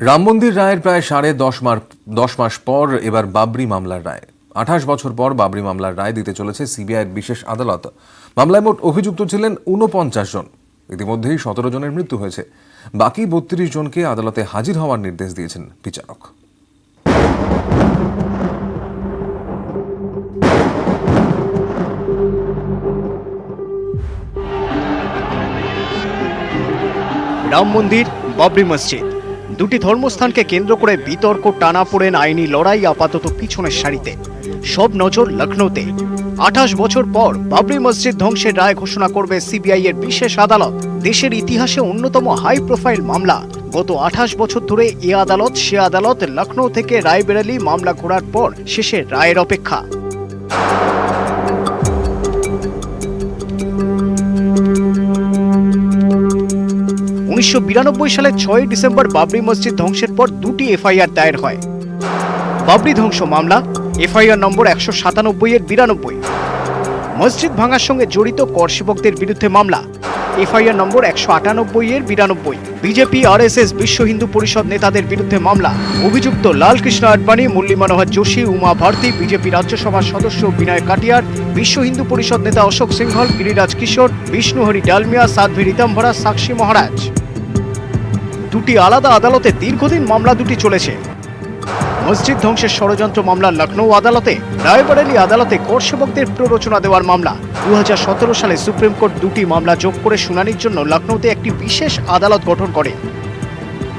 রাম মন্দির রায়ের প্রায় 10.5 মাস পর এবার বাবরি মামলার রায়। 28 বছর পর বাবরি মামলার রায় দিতে চলেছে সিবিআইয়ের বিশেষ আদালত। মামলায় মোট অভিযুক্ত ছিলেন 49 জন। ইতিমধ্যেই 17 জনের মৃত্যু হয়েছে। বাকি 32 জনকে আদালতে হাজির হওয়ার নির্দেশ দিয়েছেন বিচারক। রাম মন্দির, বাবরি মসজিদ, দুটি ধর্মস্থানকে কেন্দ্র করে বিতর্ক টানাপোড়েন আইনি লড়াই আপাতত পিছনের সারিতে। সব নজর লখনৌতে। 28 বছর পর বাবরি মসজিদ ধ্বংসের রায় ঘোষণা করবে সিবিআই এর বিশেষ আদালত। দেশের ইতিহাসে অন্যতম হাই প্রোফাইল মামলা। গত 28 বছর ধরে এ আদালত সে আদালত, লখনৌ থেকে রায়বেরেলি মামলা ঘোরার পর শেষে রায়ের অপেক্ষা। উনিশশো সালের 6 ডিসেম্বর বাবরি মসজিদ ধ্বংসের পর দুটি এফআইআর দায়ের হয়। বাবরি ধ্বংস মামলা, এফআইআর নম্বর 197/92। মসজিদ ভাঙার সঙ্গে জড়িত কর সেবকদের বিরুদ্ধে মামলা, এফআইআর নম্বর 198/92। বিজেপি, আরএসএস, বিশ্ব হিন্দু পরিষদ নেতাদের বিরুদ্ধে মামলা। অভিযুক্ত লালকৃষ্ণ আডবাণী, মুরলী মনোহর যোশী, উমা ভারতী, বিজেপি রাজ্যসভার সদস্য বিনয় কাটিয়ার, বিশ্ব হিন্দু পরিষদ নেতা অশোক সিংহল, গিরিরাজ কিশোর, বিষ্ণুহরি ডালমিয়া, সাধ্বী রীতাম্বরা, সাক্ষী মহারাজ। দুটি আলাদা আদালতে দীর্ঘদিন মামলা দুটি চলেছে। মসজিদ ধ্বংসের ষড়যন্ত্র মামলা লখনৌ আদালতে, রায়বেরেলি আদালতে কর সেবকদের প্ররোচনা দেওয়ার মামলা। 2017 সালে সুপ্রিম কোর্ট দুটি মামলা যোগ করে শুনানির জন্য লখনৌতে একটি বিশেষ আদালত গঠন করে।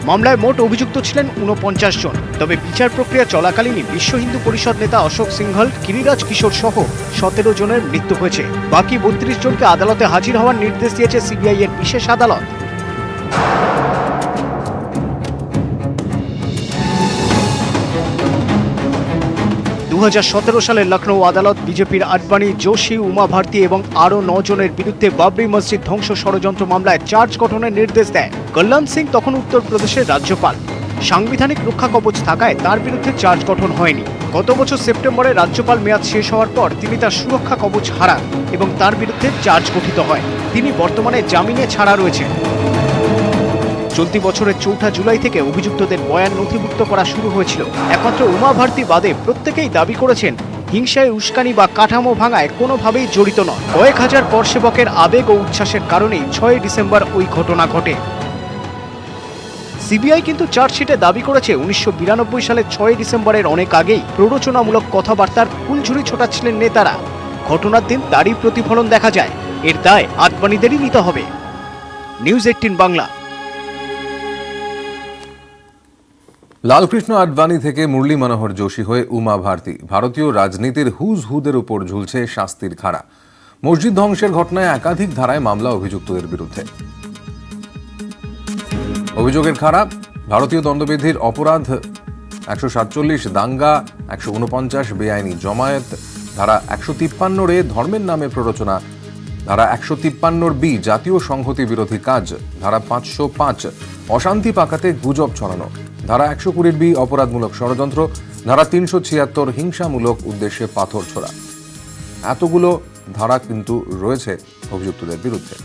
মামলায় মোট অভিযুক্ত ছিলেন 49 জন। তবে বিচার প্রক্রিয়া চলাকালীনই বিশ্ব হিন্দু পরিষদ নেতা অশোক সিংহল, গিরিরাজ কিশোর সহ 17 জনের মৃত্যু হয়েছে। বাকি 32 জনকে আদালতে হাজির হওয়ার নির্দেশ দিয়েছে সিবিআই এর বিশেষ আদালত। দু 2017 সালে লখনৌ আদালত বিজেপির আডবাণী, যোশী, উমা ভারতী এবং আরও 9 জনের বিরুদ্ধে বাবরি মসজিদ ধ্বংস ষড়যন্ত্র মামলায় চার্জ গঠনের নির্দেশ দেয়। কল্যাণ সিং তখন উত্তরপ্রদেশের রাজ্যপাল। সাংবিধানিক রক্ষা কবচ থাকায় তার বিরুদ্ধে চার্জ গঠন হয়নি। গত বছর সেপ্টেম্বরে রাজ্যপাল মেয়াদ শেষ হওয়ার পর তিনি তার সুরক্ষা কবচ হারান এবং তার বিরুদ্ধে চার্জ গঠিত হয়। তিনি বর্তমানে জামিনে ছাড়া রয়েছেন। চলতি বছরের 4 জুলাই থেকে অভিযুক্তদের বয়ান নথিভুক্ত করা শুরু হয়েছিল। একমাত্র উমা ভারতী বাদে প্রত্যেকেই দাবি করেছেন হিংসায় উস্কানি বা কাঠামো ভাঙায় কোনোভাবেই জড়িত নয়। কয়েক হাজার কর সেবকের আবেগ ও উচ্ছ্বাসের কারণেই 6 ডিসেম্বর ওই ঘটনা ঘটে। সিবিআই কিন্তু চার্জশিটে দাবি করেছে 1992 সালের 6 ডিসেম্বরের অনেক আগেই প্ররোচনামূলক কথাবার্তার ফুলঝুরি ছোটাচ্ছিলেন নেতারা। ঘটনার দিন তারই প্রতিফলন দেখা যায়। এর দায় আডবাণীদেরই নিতে হবে। নিউজ 18 বাংলা। লালকৃষ্ণ আডবাণী থেকে মুরলী মনোহর যোশী হয়ে উমা ভারতী, ভারতীয় রাজনীতির হুজ হুদের উপর ঝুলছে শাস্তির খাড়া। মসজিদ ধ্বংসের ঘটনায় একাধিক ধারায় মামলা অভিযুক্তদের বিরুদ্ধে। অভিযোগের খাড়া: ভারতীয় দণ্ডবিধির অপরাধ 147, দাঙ্গা 149, বেআইনি জমায়েত ধারা 153 রে, ধর্মের নামে প্ররোচনা ধারা 153 বি, জাতীয় সংহতি বিরোধী কাজ ধারা 505, অশান্তি পাকাতে গুজব ছড়ানো ধারা 120 বি, অপরাধমূলক ষড়যন্ত্র ধারা 376, হিংসামূলক উদ্দেশ্যে পাথর ছোড়া। এতগুলো ধারা কিন্তু রয়েছে অভিযুক্তদের বিরুদ্ধে।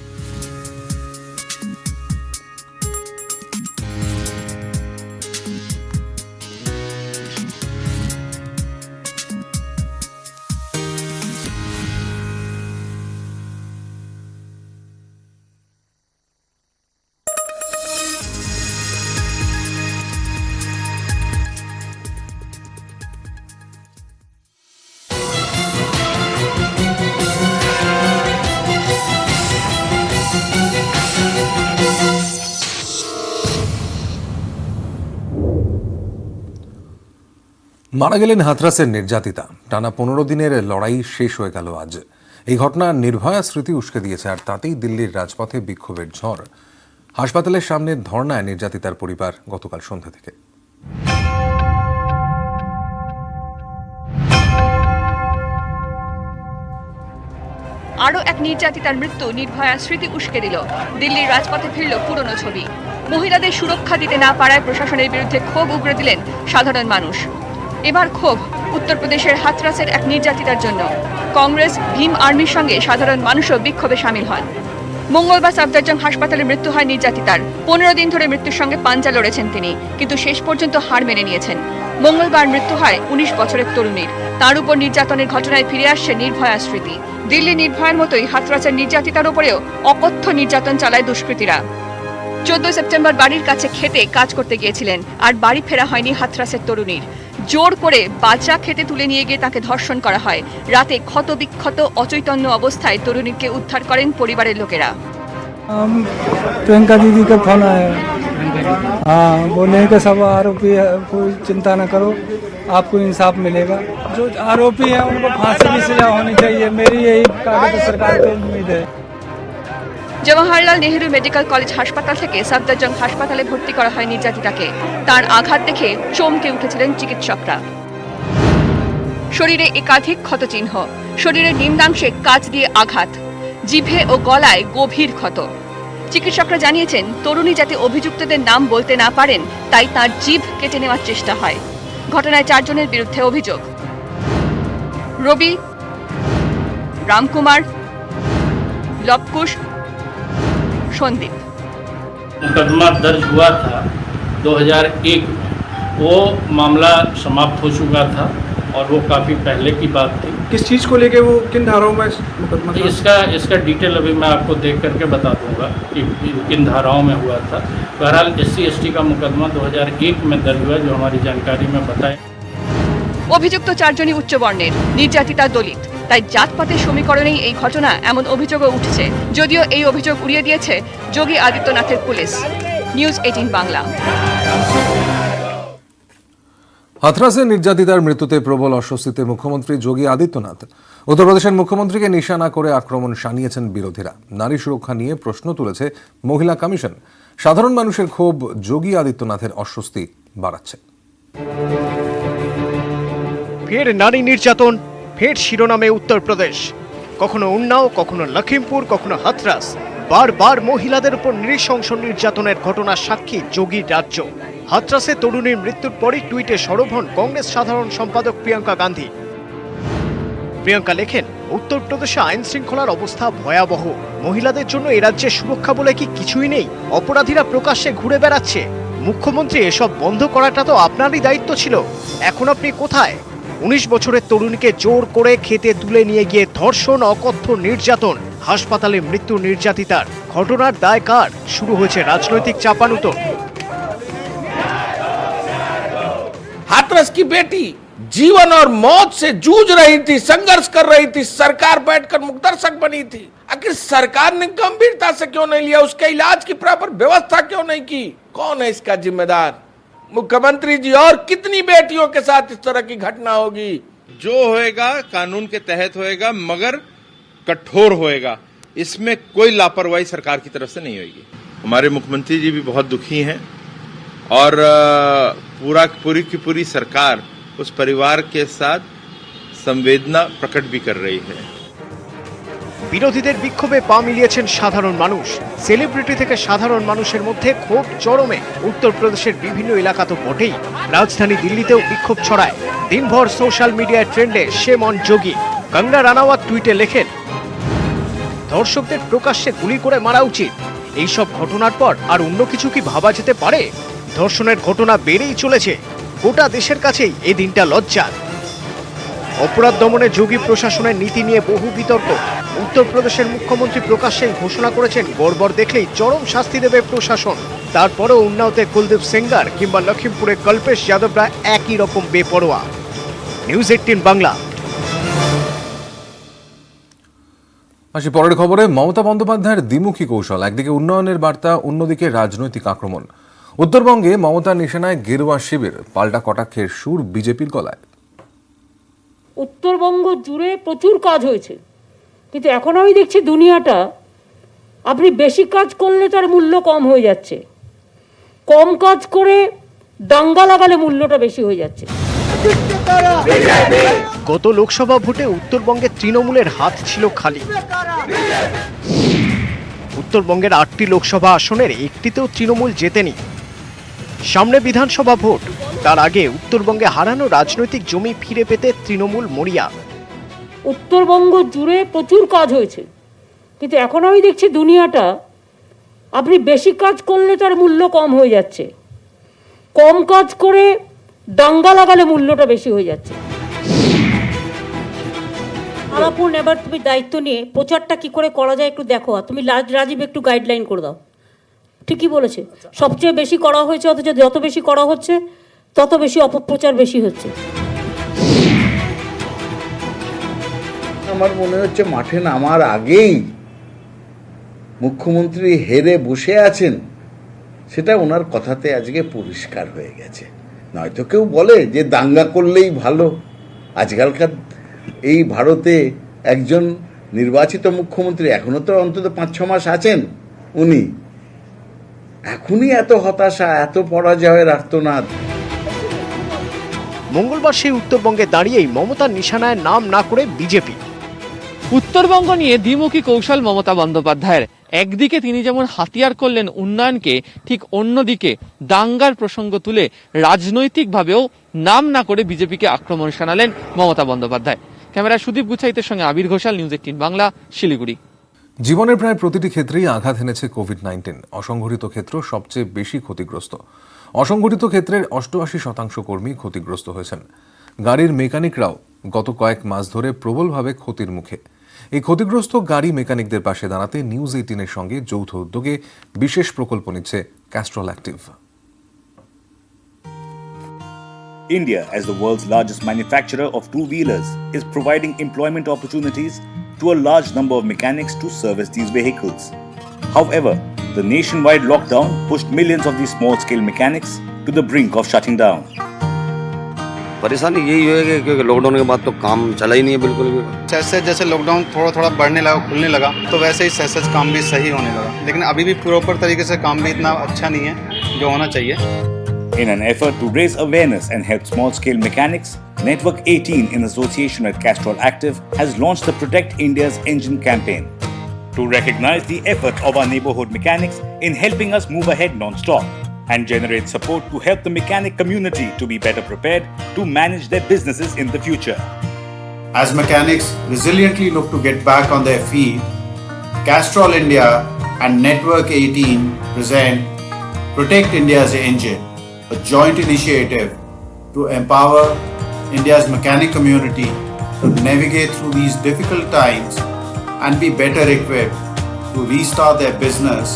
মারা গেলেন হাথরাসের নির্যাতিতা। টানা 15 দিনের লড়াই শেষ হয়ে গেল আজ। এই ঘটনা নির্ভয়া স্মৃতি উস্কে দিয়েছে, আর তাতেই দিল্লির রাজপথে বিক্ষোভের ঝড়। হাসপাতালের সামনে ধর্নায় নির্যাতিতার পরিবার গতকাল সন্ধ্যা থেকে। আরও এক নির্যাতিতার মৃত্যু নির্ভয়া স্মৃতি উস্কে দিল। দিল্লির রাজপথে ফিরল পুরনো ছবি। মহিলাদের সুরক্ষা দিতে না পারায় প্রশাসনের বিরুদ্ধে ক্ষোভ উগরে দিলেন সাধারণ মানুষ। এবার ক্ষোভ উত্তরপ্রদেশের হাথরাসের এক নির্যাতিতার জন্য। কংগ্রেস, ভীম আর্মির সঙ্গে সাধারণ মানুষও বিক্ষোভে সামিল হন। মঙ্গলবার সাফদারজং হাসপাতালে মৃত্যু হয় নির্যাতিতার। 15 দিন ধরে মৃত্যুর সঙ্গে পাঞ্জা লড়েছেন তিনি, কিন্তু শেষ পর্যন্ত হার মেনে নিয়েছেন। মঙ্গলবার মৃত্যু হয় 19 বছরের তরুণীর। তার উপর নির্যাতনের ঘটনায় ফিরে আসছে নির্ভয়া স্মৃতি। দিল্লি নির্ভয়ার মতোই হাথরাসের নির্যাতিতার উপরেও অকথ্য নির্যাতন চালায় দুষ্কৃতীরা। 14 সেপ্টেম্বর বাড়ির কাছে খেতে কাজ করতে গিয়েছিলেন, আর বাড়ি ফেরা হয়নি হাথরাসের তরুণীর। জোর করে বাচ্চা খেতে তুলে নিয়ে গিয়ে তাকে ধর্ষণ করা হয়। রাতে ক্ষতবিক্ষত অচৈতন্য অবস্থায় তরুণীকে উদ্ধার করেন পরিবারের লোকেরা। प्रियंका दीदी का फोन आया। हाँ, बोले कि सब आरोपी है, कोई चिंता न करो, आपको इंसाफ मिलेगा। जो आरोपी है उनको फांसी की सजा होनी चाहिए, मेरी यही कागज सरकार को उम्मीद है। জওহরলাল নেহেরু মেডিকেল কলেজ হাসপাতাল থেকে সাফদারজং হাসপাতালে ভর্তি করা হয় নির্যাতিতাকে। তার আঘাত দেখে চমকে উঠেছিলেন চিকিৎসকরা। শরীরে একাধিক ক্ষতচিহ্ন, শরীরের নিম্নাংশে কাঁচ দিয়ে আঘাত, জিভে ও গলায় গভীর ক্ষত। চিকিৎসকরা জানিয়েছেন, তরুণী যাতে অভিযুক্তদের নাম বলতে না পারেন তাই তার জিভ কেটে নেওয়ার চেষ্টা হয়। ঘটনায় 4 জনের বিরুদ্ধে অভিযোগ। রবি, রামকুমার, লবকুশ, সন্দীপ। मुकदमा दर्ज हुआ था 2001 में। वो मामला समाप्त हो चुका था और वो काफ़ी पहले की बात थी। किस चीज़ को लेके वो किन धाराओं में मुकदमा था? इसका डिटेल अभी मैं आपको देख करके बता दूंगा कि किन धाराओं में हुआ था। बहरहाल SC/ST का मुकदमा 2001 में दर्ज हुआ, जो हमारी जानकारी में बताए। অভিযুক্ত 4 জনই উচ্চ বর্ণের, নির্যাতিতা দলিত। তাই জাতপাতের সমীকরণেই এই ঘটনা এমন অভিযোগও উঠছে। যদিও এই অভিযোগ উড়িয়ে দিয়েছে যোগী আদিত্যনাথের পুলিশ। নিউজ 18 বাংলা। হাথরাসের নির্যাতিতার মৃত্যুতে প্রবল অস্বস্তিতে মুখ্যমন্ত্রী যোগী আদিত্যনাথ। উত্তরপ্রদেশের মুখ্যমন্ত্রীকে নিশানা করে আক্রমণ শানিয়েছেন বিরোধীরা। নারী সুরক্ষা নিয়ে প্রশ্ন তুলেছে মহিলা কমিশন। সাধারণ মানুষের ক্ষোভ যোগী আদিত্যনাথের অস্বস্তি বাড়াচ্ছে। ফের নারী নির্যাতন, ফের শিরোনামে উত্তরপ্রদেশ। কখনো উন্নাও, কখনো লখিমপুর, কখনো হাথরাস। বারবার মহিলাদের উপর নৃশংস নির্যাতনের ঘটনার সাক্ষী যোগী রাজ্য। হাথরাসে তরুণীর মৃত্যুর পরই টুইটে সরব হন কংগ্রেস সাধারণ সম্পাদক প্রিয়াঙ্কা গান্ধী। প্রিয়াঙ্কা লেখেন, উত্তরপ্রদেশে আইন শৃঙ্খলার অবস্থা ভয়াবহ। মহিলাদের জন্য এ রাজ্যে সুরক্ষা বলে কি কিছুই নেই? অপরাধীরা প্রকাশ্যে ঘুরে বেড়াচ্ছে। মুখ্যমন্ত্রী, এসব বন্ধ করাটা তো আপনারই দায়িত্ব ছিল। এখন আপনি কোথায়? 19 বছরের তরুণীকে জোর করে খেতে তুলে নিয়ে গিয়ে ধর্ষণ, অকথ্য নির্যাতন, হাসপাতালে মৃত্যু নির্যাতিতার। ঘটনার দায় কার? শুরু হয়েছে রাজনৈতিক চাপানুতোর। हाथरस की बेटी जीवन और मौत से जूझ रही थी, संघर्ष कर रही थी, सरकार बैठकर मुखदर्शक बनी थी। आखिर सरकार ने गंभीरता से क्यों नहीं लिया? उसके इलाज की प्रॉपर व्यवस्था क्यों नहीं की? कौन है इसका जिम्मेदार? मुख्यमंत्री जी, और कितनी बेटियों के साथ इस तरह की घटना होगी? जो होएगा कानून के तहत होएगा, मगर कठोर होएगा। इसमें कोई लापरवाही सरकार की तरफ से नहीं होगी। हमारे मुख्यमंत्री जी भी बहुत दुखी हैं और पूरी की पूरी सरकार उस परिवार के साथ संवेदना प्रकट भी कर रही है। বিরোধীদের বিক্ষোভে পা মিলিয়েছেন সাধারণ মানুষ। সেলিব্রিটি থেকে সাধারণ মানুষের মধ্যে ক্ষোভ চরমে। উত্তরপ্রদেশের বিভিন্ন এলাকা তো বটেই, রাজধানী দিল্লিতেও বিক্ষোভ ছড়ায়। দিনভর সোশ্যাল মিডিয়ায় ট্রেন্ডে শেম অন যোগী। কঙ্গনা রানাওয়াত টুইটে লেখেন, ধর্ষকদের প্রকাশ্যে গুলি করে মারা উচিত। এইসব ঘটনার পর আর অন্য কিছু কি ভাবা যেতে পারে? ধর্ষণের ঘটনা বেড়েই চলেছে। গোটা দেশের কাছেই এই দিনটা লজ্জার। অপরাধ দমনে যোগী প্রশাসনের নীতি নিয়ে বহু বিতর্ক। উত্তরপ্রদেশের মুখ্যমন্ত্রী প্রকাশ্যেই ঘোষণা করেছেন, গড়বড় দেখলেই চরম শাস্তি দেবে প্রশাসন। তারপরেও উন্নাওতে কুলদীপ সেঙ্গার কিংবা লখিমপুরে কল্পেশ যাদবরা একই রকম বেপরোয়া। নিউজ 18 বাংলা। আসি পরের খবরে। মমতা বন্দ্যোপাধ্যায়ের দ্বিমুখী কৌশল। একদিকে উন্নয়নের বার্তা, অন্যদিকে রাজনৈতিক আক্রমণ। উত্তরবঙ্গে মমতার নিশানায় গেরুয়া শিবির, পাল্টা কটাক্ষের সুর বিজেপির গলায়। উত্তরবঙ্গ জুড়ে প্রচুর কাজ হয়েছে, কিন্তু এখন আমি দেখছি দুনিয়াটা, আপনি বেশি কাজ করলে তার মূল্য কম হয়ে যাচ্ছে, কম কাজ করে দাঙ্গা লাগালে মূল্যটা বেশি হয়ে যাচ্ছে। গত লোকসভা ভোটে উত্তরবঙ্গে তৃণমূলের হাত ছিল খালি। উত্তরবঙ্গের 8টি লোকসভা আসনের একটিতেও তৃণমূল জেতেনি। সামনে বিধানসভা ভোট, তার আগে উত্তরবঙ্গে হারানো রাজনৈতিক জমি ফিরে পেতে তৃণমূল মরিয়া। উত্তরবঙ্গ জুড়ে প্রচুর কাজ হয়েছে, কিন্তু এখন আমি দেখছি দুনিয়াটা আপনি বেশি কাজ করলে তার মূল্য কম হয়ে যাচ্ছে, কম কাজ করে দাঙ্গা লাগালে মূল্যটা বেশি হয়ে যাচ্ছে। আলাপুর এবার তুমি দায়িত্ব নিয়ে প্রচারটা কি করে করা যায় একটু দেখো, আর তুমি রাজীব একটু গাইডলাইন করে দাও। ঠিকই বলেছে, সবচেয়ে বেশি করা হয়েছে, অথচ যত বেশি করা হচ্ছে তত বেশি অপপ্রচার বেশি হচ্ছে। আমার মনে হচ্ছে মাঠে নামার আগেই মুখ্যমন্ত্রী হেরে বসে আছেন, সেটা ওনার কথাতে আজকে পরিষ্কার হয়ে গেছে। নয়তো কেউ বলে যে দাঙ্গা করলেই ভালো। আজকালকার এই ভারতে একজন নির্বাচিত মুখ্যমন্ত্রী, এখনো তো অন্তত 5-6 মাস আছেন উনি, এখনই এত হতাশা, এত পরাজয়ের আর্তনাদ। মঙ্গলবার সেই উত্তরবঙ্গে দাঁড়িয়েই মমতার নিশানায় নাম না করে বিজেপি। উত্তরবঙ্গ নিয়ে দ্বিমুখী কৌশল মমতা বন্দ্যোপাধ্যায়ের। একদিকে তিনি যেমন হাতিয়ার করলেন উন্নয়নকে, ঠিক অন্যদিকে দাঙ্গার প্রসঙ্গ তুলে রাজনৈতিকভাবেও নাম না করে বিজেপিকে আক্রমণ শানালেন মমতা বন্দ্যোপাধ্যায়। ক্যামেরায় সুদীপ গুছাইতের সঙ্গে আবির ঘোষাল, নিউজ 18 বাংলা, শিলিগুড়ি। জীবনের প্রায় প্রতিটি ক্ষেত্রেই আঘাত এনেছে কোভিড-19। অসংগঠিত ক্ষেত্র সবচেয়ে বেশি ক্ষতিগ্রস্ত। অসংগঠিত ক্ষেত্রের 88% কর্মী ক্ষতিগ্রস্ত হয়েছেন। গাড়ির মেকানিকরাও গত কয়েক মাস ধরে প্রবলভাবে ক্ষতির মুখে। এই ক্ষতিগ্রস্ত গাড়ি মেকানিকদের পাশে দাঁড়াতে নিউজ 18-এর সঙ্গে যৌথ উদ্যোগে বিশেষ প্রকল্প নিচ্ছে Castrol active. India, as the world's largest manufacturer of two-wheelers, is providing employment opportunities to a large number of mechanics to service these vehicles. However, the nationwide lockdown pushed millions of these small-scale mechanics to the brink of shutting down. परेशानी यही है कि lockdown के बाद तो काम चला ही नहीं है बिल्कुल भी। जैसे जैसे लॉकडाउन थोड़ा थोड़ा बढ़ने लगा, खुलने लगा, तो वैसे ही सहज काम भी सही होने लगा, लेकिन अभी भी प्रॉपर तरीके से काम भी इतना अच्छा नहीं है जो होना चाहिए। In an effort to raise awareness and help small-scale mechanics, Network 18 in association with Castrol Active has launched the Protect India's Engine campaign to recognize the effort of our neighborhood mechanics in helping us move ahead non-stop and generate support to help the mechanic community to be better prepared to manage their businesses in the future. As mechanics resiliently look to get back on their feet, Castrol India and Network 18 present Protect India's Engine, a joint initiative to empower India's mechanic community to navigate through these difficult times and be better equipped to restart their business.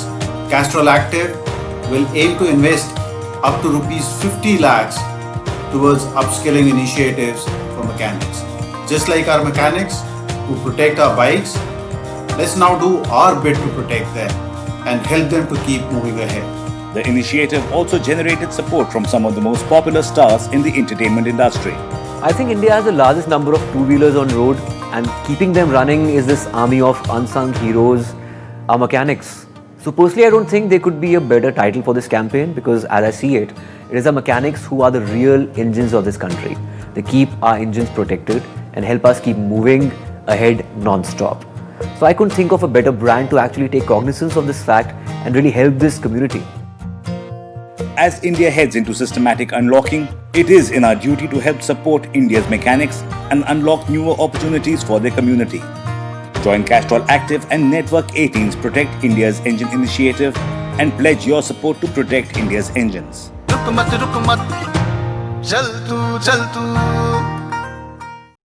Castrol Active will aim to invest up to rupees 50 lakhs towards upskilling initiatives for mechanics. Just like our mechanics who protect our bikes, let's now do our bit to protect them and help them to keep moving ahead. The initiative also generated support from some of the most popular stars in the entertainment industry. I think India has the largest number of two-wheelers on road, and keeping them running is this army of unsung heroes, our mechanics. So personally, I don't think there could be a better title for this campaign, because as I see it, it is our mechanics who are the real engines of this country. They keep our engines protected and help us keep moving ahead non-stop. So I couldn't think of a better brand to actually take cognizance of this fact and really help this community. As India heads into systematic unlocking, it is in our duty to help support India's mechanics and unlock newer opportunities for their community. Join Castrol Active and Network 18's Protect India's Engine initiative and pledge your support to protect India's engines. रुक मत चल तू